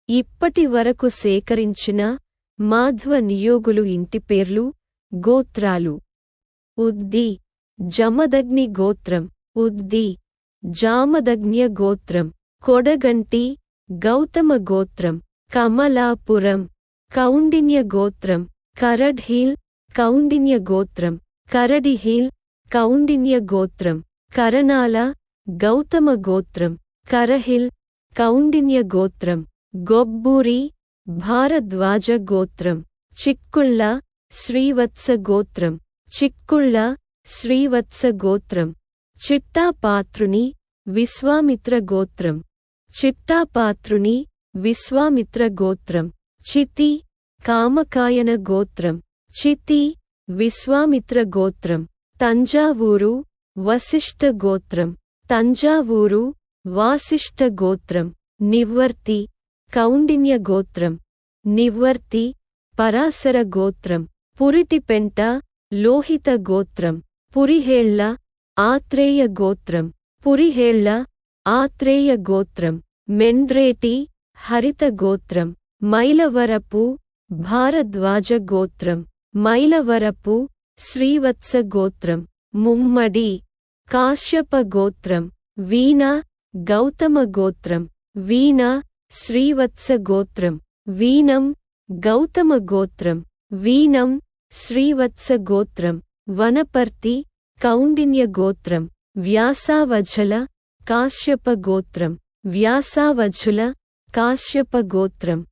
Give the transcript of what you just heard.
ఇప్పటి వరకు సేకరించిన మాధ్వ నియోగులు ఇంటిపేర్లు, గోత్రాలు. ఉద్ది జమదగ్ని గోత్రం, ఉద్ది జామదగ్న్య గోత్రం. కొడగంటి గౌతమ గోత్రం. కమలాపురం కౌండిన్య గోత్రం. కరడ్హిల్ కౌండిన్య గోత్రం. కరడిహిల్ కౌండిన్య గోత్రం. కరణాల గౌతమ గోత్రం. కరహిల్ కౌండిన్య గోత్రం. గొబ్బూరి భారద్వాజ గోత్రం. చిక్కుళ్ళ శ్రీవత్స గోత్రం. చిక్కుళ్ళ శ్రీవత్స గోత్రం. చిట్టాపాత్రుని విశ్వామిత్ర గోత్రం. చిట్టాపాత్రుని విశ్వామిత్ర గోత్రం. చితి కామకాయన గోత్రం. చితి విశ్వామిత్ర గోత్రం. తంజావూరు వశిష్ఠ గోత్రం. తంజావూరు వాసిష్ఠ గోత్రం. నివ్వర్తి కౌండిన్య గోత్రం. నివ్వర్తి పరాశర గోత్రం. పురిటిపెంట లోహిత గోత్రం. పురిహేళ్ల ఆత్రేయ గోత్రం. పురిహేళ్ల ఆత్రేయ గోత్రం. మెండ్రేటి హరిత గోత్రం. మైలవరపు భారద్వాజ గోత్రం. మైలవరపు శ్రీవత్స గోత్రం. ముమ్మడి కాశ్యప గోత్రం. వీణ గౌతమ గోత్రం. వీణ శ్రీవత్స గోత్రం. వీణం గౌతమ గోత్రం. వీణం శ్రీవత్స గోత్రం. వనపర్తి కౌండిన్య గోత్రం. వ్యాసావఝల కాశ్యప గోత్రం. వ్యాసావఝుల కాశ్యప గోత్రం.